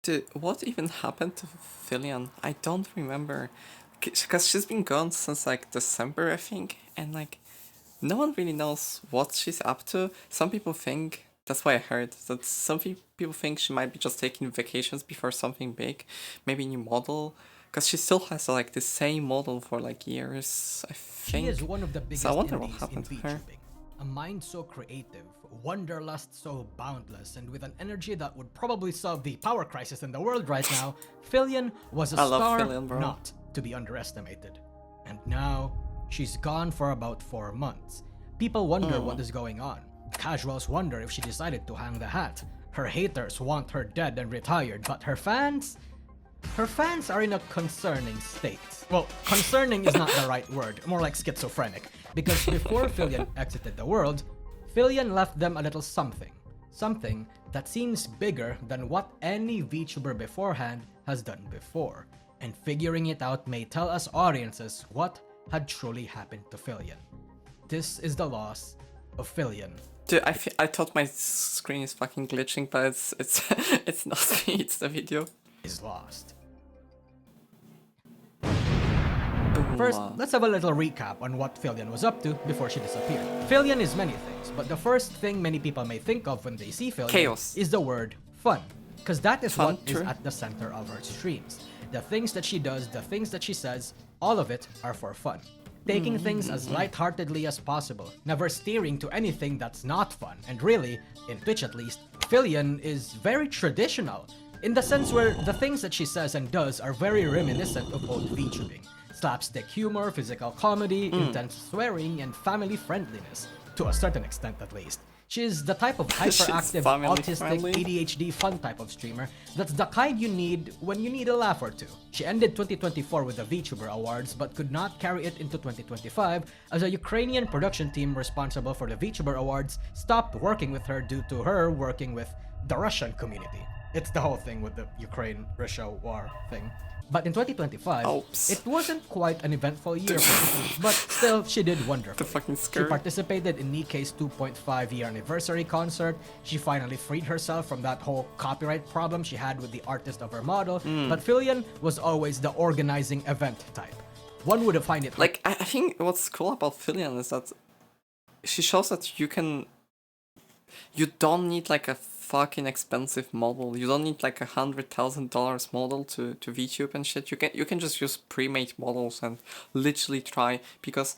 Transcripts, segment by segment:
Dude, what even happened to Fillian? I don't remember. Because she's been gone since like December, I think, and like no one really knows what she's up to. Some people think, that's why I heard, that some people think she might be just taking vacations before something big, maybe new model, because she still has like the same model for like years, I think. She is one of the So biggest I wonder what indies in happened to her. VTubing. A mind so creative, wanderlust so boundless, and with an energy that would probably solve the power crisis in the world right now, Fillian was a I love star Fillian, bro. not to be underestimated. And now, she's gone for about 4 months. People wonder what is going on. Casuals wonder if she decided to hang the hat. Her haters want her dead and retired, but her fans are in a concerning state. Well, concerning is not the right word, more like schizophrenic. Because before Fillian exited the world, Fillian left them a little something. Something that seems bigger than what any VTuber beforehand has done before. And figuring it out may tell us audiences what had truly happened to Fillian. This is the loss of Fillian. Dude, I thought my screen is fucking glitching, but it's it's not me, it's the video. Is lost. First, let's have a little recap on what Fillian was up to before she disappeared. Fillian is many things, but the first thing many people may think of when they see Fillian Chaos. is the word fun. Because that is Fun, what is true. at the center of her streams. The things that she does, the things that she says, all of it are for fun. Taking things as lightheartedly as possible, never steering to anything that's not fun. And really, in Twitch at least, Fillian is very traditional, in the sense where the things that she says and does are very reminiscent of old VTubing. Slapstick humor, physical comedy, intense swearing, and family friendliness. To a certain extent at least. She's the type of hyperactive, family autistic, friendly. ADHD fun type of streamer that's the kind you need when you need a laugh or two. She ended 2024 with the VTuber Awards but could not carry it into 2025 as a Ukrainian production team responsible for the VTuber Awards stopped working with her due to her working with the Russian community. It's the whole thing with the Ukraine-Russia war thing. But in 2025, Oops. it wasn't quite an eventful year for her, but still, she did wonderfully. The fucking She skirt. participated in Nikkei's 2.5-year anniversary concert. She finally freed herself from that whole copyright problem she had with the artist of her model. But Fillian was always the organizing event type. One would find it Like, I think what's cool about Fillian is that she shows that you don't need like a fucking expensive model. You don't need like $100,000 model to VTube and shit. You can just use pre-made models and literally try, because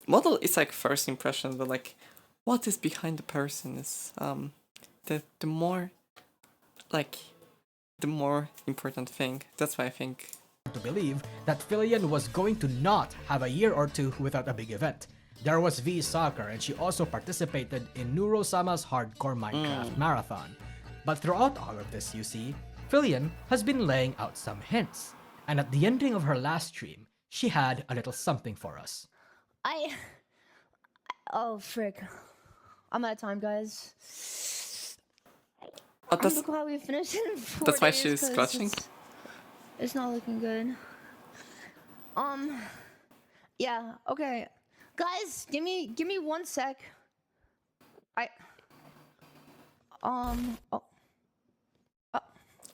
model is like first impression, but like what is behind the person is the more important thing. That's why I think to believe that Fillian was going to not have a year or two without a big event. There was V Soccer, and she also participated in Nuro-sama's Hardcore Minecraft Marathon. But throughout all of this, you see, Fillian has been laying out some hints. And at the ending of her last stream, she had a little something for us. Oh, frick. I'm out of time, guys. oh, I'm so glad we finished it in 4 that's why days, she's 'cause clutching. It's not looking good. Yeah, okay. Guys, give me 1 sec. Oh,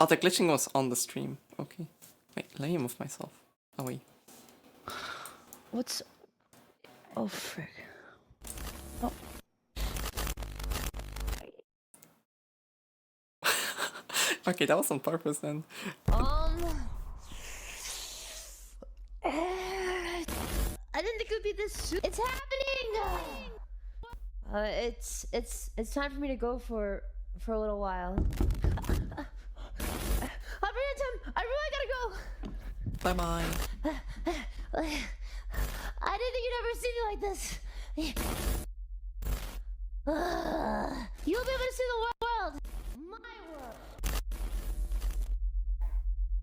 the glitching was on the stream. Okay. Wait, let me move myself. Oh, wait. What's... Oh, frick. Oh. Okay, that was on purpose then. I didn't think it would be this soon. It's happening! It's time for me to go for a little while. I'll bring it time. I really gotta go. Bye bye. I didn't think you'd ever see me like this. You'll be able to see the world. My world.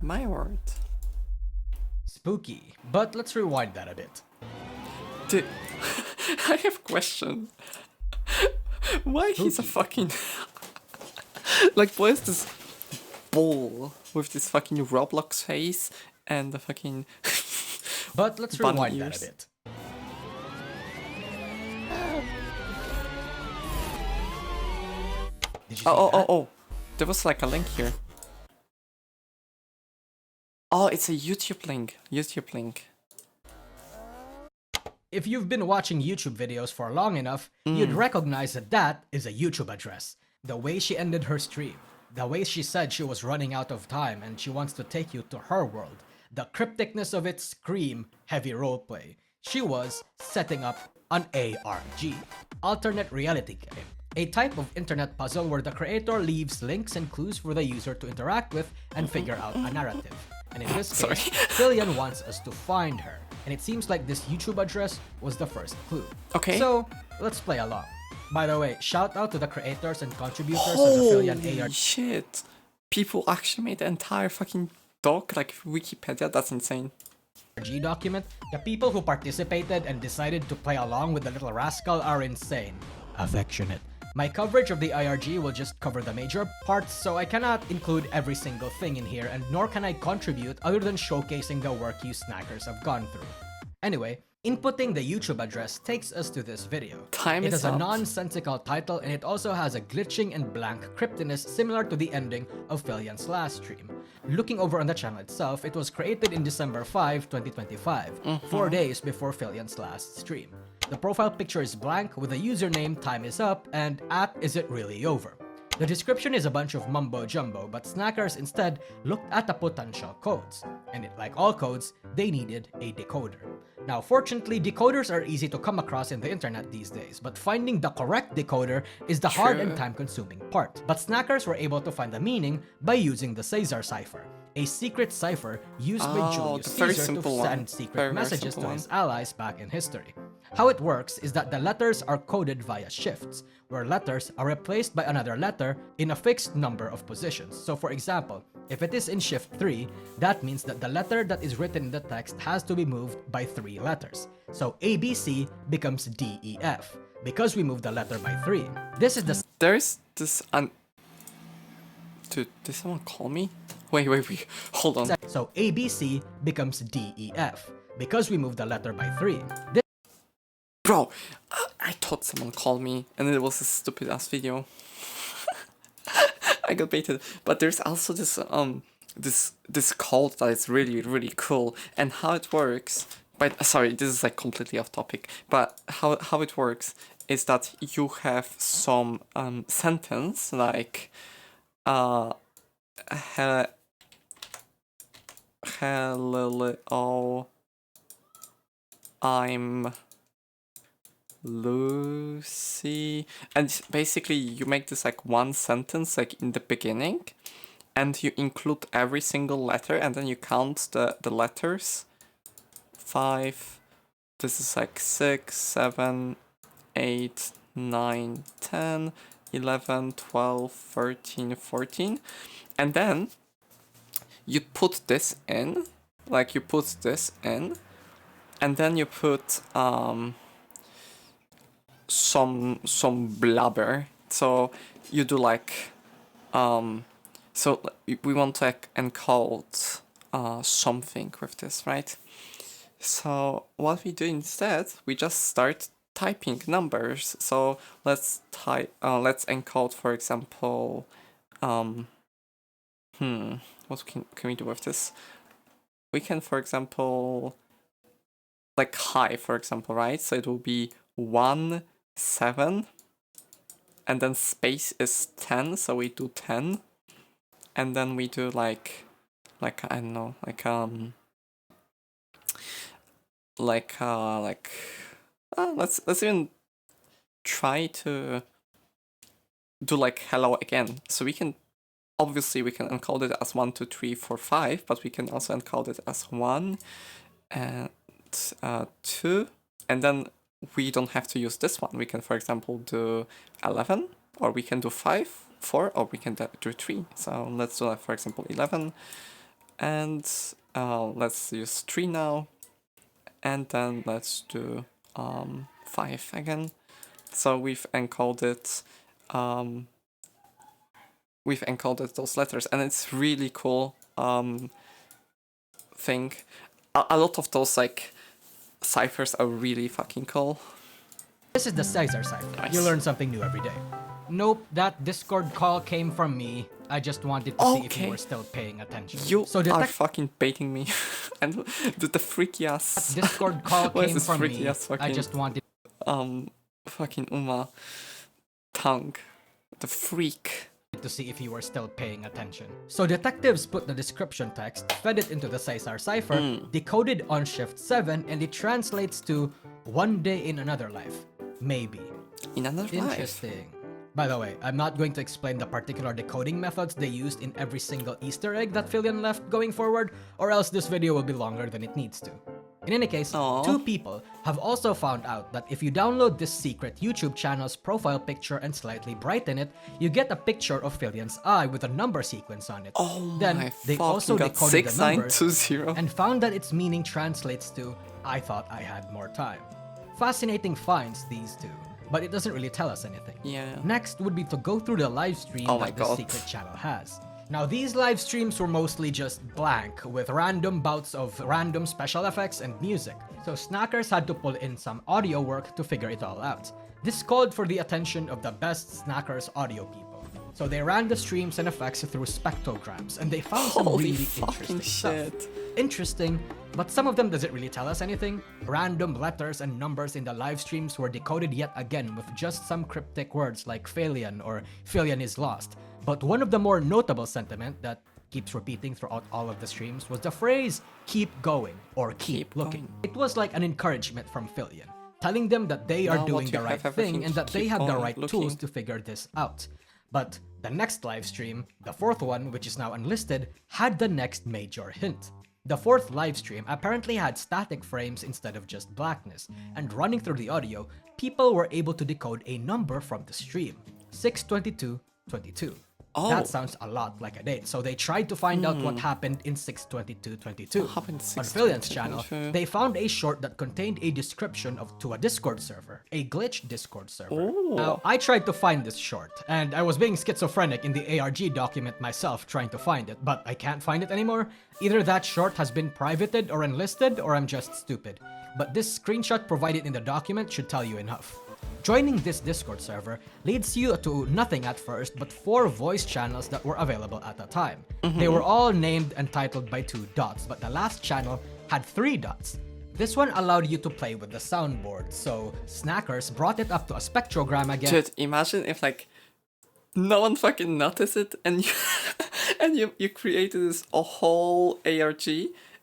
My word. Spooky. But let's rewind that a bit. Dude, I have a question. Why he's a fucking... like, why is this bull with this fucking Roblox face and the fucking... But let's bunny rewind ears? that a bit. Did you see that? Oh. There was like a link here. Oh, it's a YouTube link. YouTube link. If you've been watching YouTube videos for long enough, you'd recognize that that is a YouTube address. The way she ended her stream, the way she said she was running out of time and she wants to take you to her world, the crypticness of its scream heavy roleplay. She was setting up an ARG, alternate reality game, a type of internet puzzle where the creator leaves links and clues for the user to interact with and figure out a narrative. And in this case, Fillian wants us to find her, and it seems like this YouTube address was the first clue. Okay. So, let's play along. By the way, shout out to the creators and contributors of the Fillian Holy ARG shit. People actually made the entire fucking doc, like Wikipedia, that's insane. document. The people who participated and decided to play along with the little rascal are insane. Affectionate. My coverage of the IRG will just cover the major parts, so I cannot include every single thing in here, and nor can I contribute other than showcasing the work you snackers have gone through. Anyway, inputting the YouTube address takes us to this video. Time It is has a up. nonsensical title, and it also has a glitching and blank cryptiness similar to the ending of Fillian's last stream. Looking over on the channel itself, it was created in December 5, 2025, 4 days before Fillian's last stream. The profile picture is blank with the username Time Is Up and Is It Really Over. The description is a bunch of mumbo jumbo, but snackers instead looked at the potential codes, and like all codes, they needed a decoder. Now, fortunately, decoders are easy to come across in the internet these days, but finding the correct decoder is the hard and time-consuming part. But snackers were able to find the meaning by using the Caesar cipher, a secret cipher used by Julius the very Caesar to simple one. send secret Very messages simple to his allies back in history. How it works is that the letters are coded via shifts, where letters are replaced by another letter in a fixed number of positions. So for example, if it is in shift 3, that means that the letter that is written in the text has to be moved by 3 letters. So ABC becomes DEF, because we moved the letter by 3. This is the There's this Dude, did someone call me? Wait, hold on. So ABC becomes DEF, because we moved the letter by 3. Bro, I thought someone called me, and it was a stupid ass video. I got baited. But there's also this this code that is really cool, and how it works. But sorry, this is like completely off topic. But how it works is that you have some sentence like hello, I'm Lucy, and basically you make this like one sentence like in the beginning, and you include every single letter, and then you count the letters. 5, this is like 6, 7, 8, 9, 10, 11, 12, 13, 14, and then you put this in, like you put this in, and then you put some blabber. So you do like so we want to like encode something with this, right? So what we do instead, we just start typing numbers. So let's let's encode, for example, what can we do with this? We can, for example, like hi, for example, right? So it will be 1, 7, and then space is 10, so we do 10, and then we do like I don't know, let's even try to do like hello again. So we can obviously we can encode it as 1, 2, 3, 4, 5, but we can also encode it as 1 and 2, and then we don't have to use this one. We can, for example, do 11, or we can do 5, 4, or we can do 3. So let's do, for example, 11, and let's use 3 now, and then let's do 5 again. So we've encoded those letters, and it's really cool thing. A lot of those like ciphers are really fucking cool. This is the Caesar cipher. Nice. You learn something new every day. Nope, that Discord call came from me. I just wanted to see if you Okay. were still paying attention. You So are fucking baiting me. And the freaky ass. Discord call What is came this from freaky me. ass I fucking just wanted fucking Uma tongue. The freak. to see if you were still paying attention. So detectives put the description text, fed it into the Caesar cipher, decoded on shift 7, and it translates to one day in another life. Maybe. In another life. Interesting. By the way, I'm not going to explain the particular decoding methods they used in every single Easter egg that Fillian left going forward, or else this video will be longer than it needs to. In any case, Aww. 2 people have also found out that if you download this secret YouTube channel's profile picture and slightly brighten it, you get a picture of Fillian's eye with a number sequence on it. Oh Then my they also fucking god, decoded the numbers 6920. and found that its meaning translates to "I thought I had more time." Fascinating finds, these two, but it doesn't really tell us anything. Yeah. Next would be to go through the live stream Oh my that the god. secret channel has. Now these live streams were mostly just blank, with random bouts of random special effects and music, so Snackers had to pull in some audio work to figure it all out. This called for the attention of the best Snackers audio people. So they ran the streams and effects through spectrograms, and they found some Holy really fucking interesting stuff. shit. Interesting, but some of them doesn't really tell us anything. Random letters and numbers in the live streams were decoded yet again with just some cryptic words like Fillian or Fillian is lost. But one of the more notable sentiment that keeps repeating throughout all of the streams was the phrase "keep going" or "keep looking." going. It was like an encouragement from Fillian, telling them that they are Now doing what you the right have thing everything and to that they keep have the on right looking. tools to figure this out. But the next live stream, the 4th one, which is now unlisted, had the next major hint. The 4th live stream apparently had static frames instead of just blackness, and running through the audio, people were able to decode a number from the stream, 62222. Oh. That sounds a lot like a date, so they tried to find out what happened in 62222. What happened in On Fillian's channel, 62222? they found a short that contained a description to a Discord server, a glitch Discord server. Now, I tried to find this short, and I was being schizophrenic in the ARG document myself trying to find it, but I can't find it anymore. Either that short has been privated or enlisted, or I'm just stupid. But this screenshot provided in the document should tell you enough. Joining this Discord server leads you to nothing at first but 4 voice channels that were available at the time. They were all named and titled by 2 dots, but the last channel had 3 dots. This one allowed you to play with the soundboard, so Snackers brought it up to a spectrogram again. Dude, imagine if like no one fucking noticed it and you and you created this a whole ARG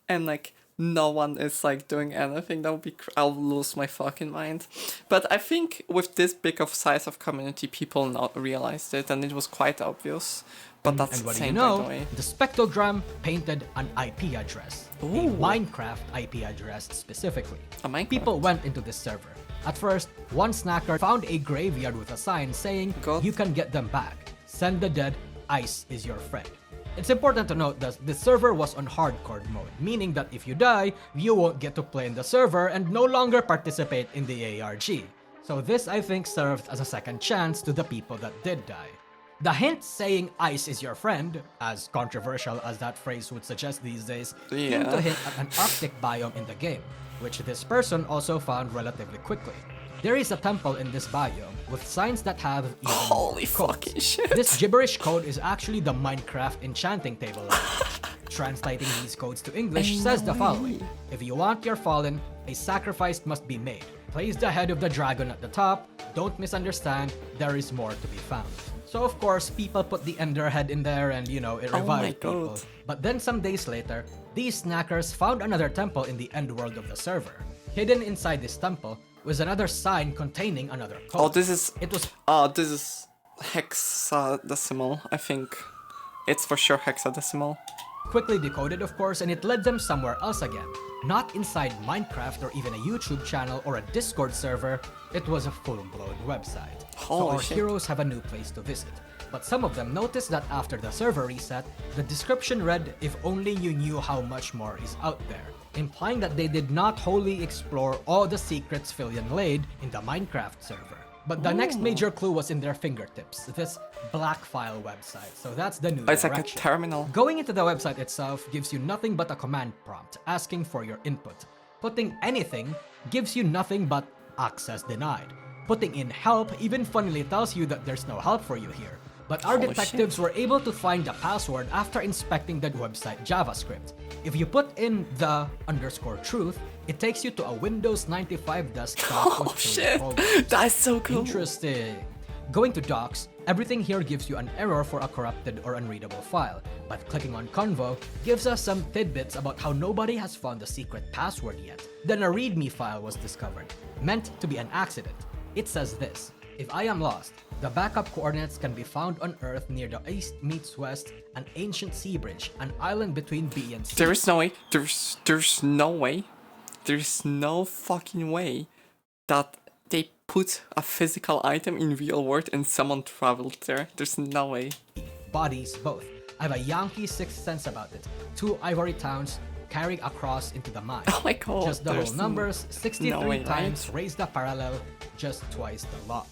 and like no one is like doing anything. That would be I'll lose my fucking mind. But I think with this big of size of community, people not realized it and it was quite obvious. But that's And what do insane, you by know? the way. The spectrogram painted an IP address, a Minecraft IP address specifically. A Minecraft? People went into this server. At first, one snacker found a graveyard with a sign saying, God. "You can get them back. Send the dead. Ice is your friend." It's important to note that the server was on hardcore mode, meaning that if you die, you won't get to play in the server and no longer participate in the ARG. So this, I think, served as a second chance to the people that did die. The hint saying "ice is your friend," as controversial as that phrase would suggest these days, seemed Yeah. to hint at an Arctic biome in the game, which this person also found relatively quickly. There is a temple in this biome with signs that have even Holy more codes. fucking shit. This gibberish code is actually the Minecraft enchanting table language. Translating these codes to English Ain't says no the way. following: "If you want your fallen, a sacrifice must be made. Place the head of the dragon at the top. Don't misunderstand, there is more to be found." So of course, people put the ender head in there and it Oh my revived people. God. But then some days later, these snackers found another temple in the end world of the server. Hidden inside this temple was another sign containing another code. Oh, this is It was this is hexadecimal, I think. It's for sure hexadecimal. quickly decoded, of course, and it led them somewhere else again. Not inside Minecraft or even a YouTube channel or a Discord server, it was a full-blown website. So Holy our shit. heroes have a new place to visit. But some of them noticed that after the server reset, the description read, "If only you knew how much more is out there," implying that they did not wholly explore all the secrets Fillian laid in the Minecraft server. But the next major clue was in their fingertips, this black file website. So that's the new It's like a direction. terminal. Going into the website itself gives you nothing but a command prompt asking for your input. Putting anything gives you nothing but access denied. Putting in help even funnily tells you that there's no help for you here. But our Holy detectives shit. were able to find the password after inspecting the website JavaScript. If you put in the_truth, it takes you to a Windows 95 desktop Oh with 3 shit, programs. that's so cool. Interesting. Going to docs, everything here gives you an error for a corrupted or unreadable file, but clicking on Convo gives us some tidbits about how nobody has found the secret password yet. Then a README file was discovered, meant to be an accident. It says this: if I am lost, the backup coordinates can be found on Earth near the east meets west, an ancient sea bridge, an island between B and C. There is no way. There's no way. There's no fucking way that they put a physical item in real world and someone traveled there. There's no way. Bodies, both. I have a Yankee sixth sense about it. 2 ivory towns carried across into the mine. Oh my god. Just double there's numbers, 63 no way, times, right? raise the parallel, just twice the log.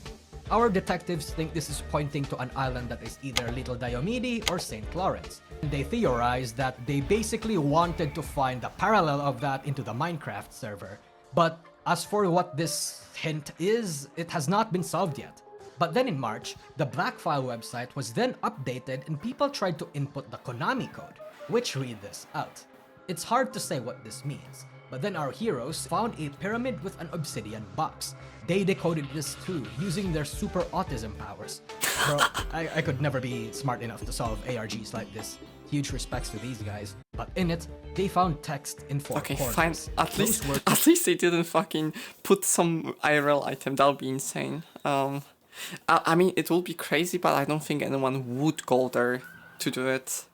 Our detectives think this is pointing to an island that is either Little Diomede or St. Lawrence. They theorize that they basically wanted to find the parallel of that into the Minecraft server. But as for what this hint is, it has not been solved yet. But then in March, the Blackfile website was then updated and people tried to input the Konami code, which read this out. It's hard to say what this means, but then our heroes found a pyramid with an obsidian box. They decoded this too, using their super autism powers. Bro, I could never be smart enough to solve ARGs like this. Huge respects to these guys. But in it, they found text in 4 Okay, corners. fine. At least they didn't fucking put some IRL item. That would be insane. I mean, it will be crazy, but I don't think anyone would go there to do it.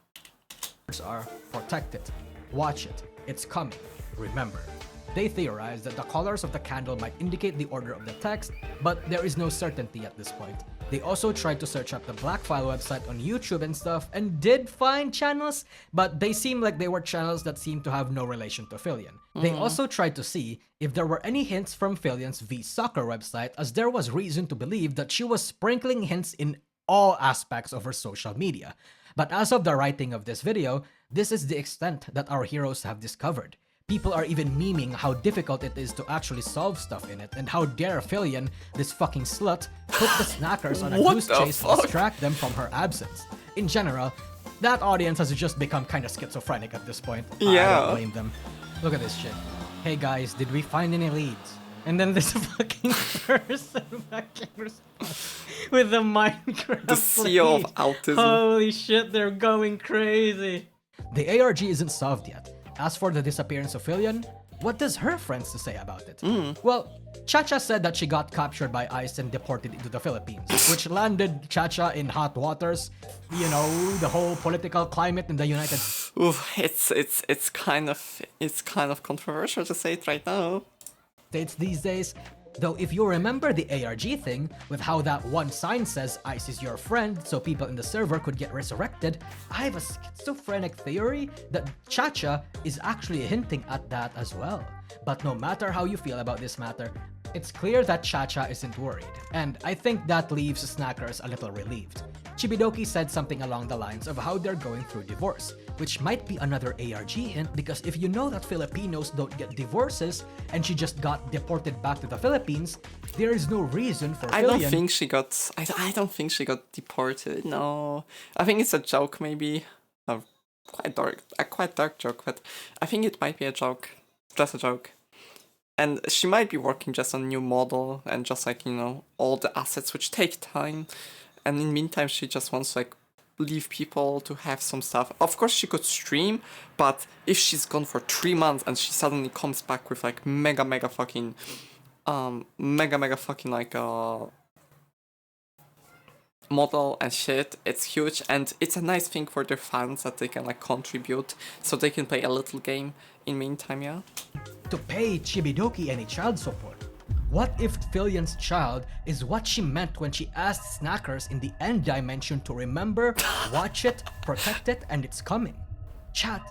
Are protect it, watch it, it's coming, remember. They theorize that the colors of the candle might indicate the order of the text, but there is no certainty at this point. They also tried to search up the Blackfile website on YouTube and stuff, and did find channels, but they seem like they were channels that seem to have no relation to Fillian. They also tried to see if there were any hints from Fillian's V-Soccer website, as there was reason to believe that she was sprinkling hints in all aspects of her social media. But as of the writing of this video, this is the extent that our heroes have discovered. People are even memeing how difficult it is to actually solve stuff in it, and how dare Fillian, this fucking slut, put the snackers on a What goose the chase to fuck? distract them from her absence. In general, that audience has just become kind of schizophrenic at this point. I Yeah. don't blame them. Look at this shit. Hey guys, did we find any leads? And then this fucking person fucking responds with the Minecraft The CEO of lead. autism. Holy shit, they're going crazy. The ARG isn't solved yet. As for the disappearance of Fillian, what does her friends to say about it? Well, Chacha said that she got captured by ICE and deported into the Philippines, which landed Chacha in hot waters. You know, the whole political climate in the United Oof, it's kind of controversial to say it right now. States these days. Though if you remember the ARG thing, with how that one sign says ICE is your friend so people in the server could get resurrected, I have a schizophrenic theory that Chacha is actually hinting at that as well. But no matter how you feel about this matter, it's clear that Chacha isn't worried, and I think that leaves Snackers a little relieved. Chibidoki said something along the lines of how they're going through divorce, which might be another ARG hint, because if you know that Filipinos don't get divorces and she just got deported back to the Philippines, there is no reason for I don't Fillian. think she got. I don't think she got deported. No, I think it's a joke, maybe. A quite dark joke, but I think it might be a joke. Just a joke. And she might be working just on a new model and just like, you know, all the assets which take time. And in the meantime, she just wants to like leave people to have some stuff. Of course, she could stream, but if she's gone for 3 months and she suddenly comes back with like mega fucking like model and shit, it's huge, and it's a nice thing for their fans that they can like contribute so they can play a little game in meantime. Yeah. To pay Chibidoki any child support. What if Fillian's child is what she meant when she asked Snackers in the end dimension to remember, watch it, protect it, and it's coming? Chat,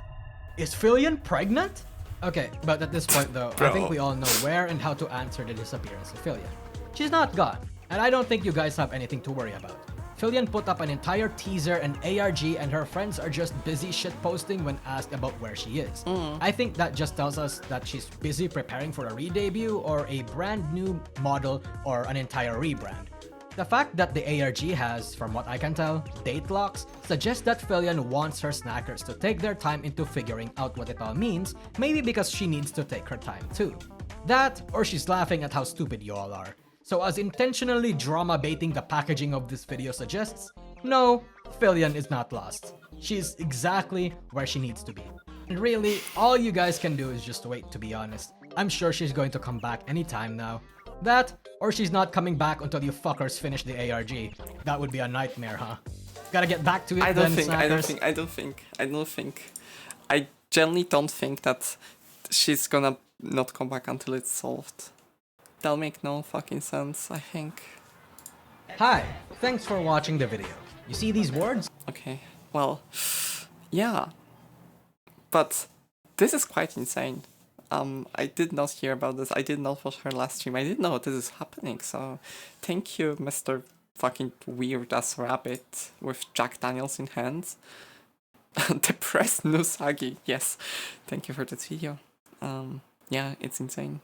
is Fillian pregnant? Okay, but at this point though, I think we all know where and how to answer the disappearance of Fillian. She's not gone, and I don't think you guys have anything to worry about. Fillian put up an entire teaser and ARG, and her friends are just busy shitposting when asked about where she is. I think that just tells us that she's busy preparing for a re-debut or a brand new model or an entire rebrand. The fact that the ARG has, from what I can tell, date locks suggests that Fillian wants her snackers to take their time into figuring out what it all means, maybe because she needs to take her time too. That, or she's laughing at how stupid you all are. So as intentionally drama baiting the packaging of this video suggests, no, Fillian is not lost. She's exactly where she needs to be. And really, all you guys can do is just wait, to be honest. I'm sure she's going to come back anytime now. That, or she's not coming back until you fuckers finish the ARG. That would be a nightmare, huh? Gotta get back to it I then, don't snackers. think. I genuinely don't think that she's gonna not come back until it's solved. That'll make no fucking sense, I think. Hi, thanks for watching the video. You see these words? Okay, well, yeah. But this is quite insane. I did not hear about this. I did not watch her last stream. I didn't know this is happening. So, thank you, Mr. fucking weird ass rabbit with Jack Daniels in hands. Depressed Nousagi. Yes, thank you for this video. Yeah, it's insane.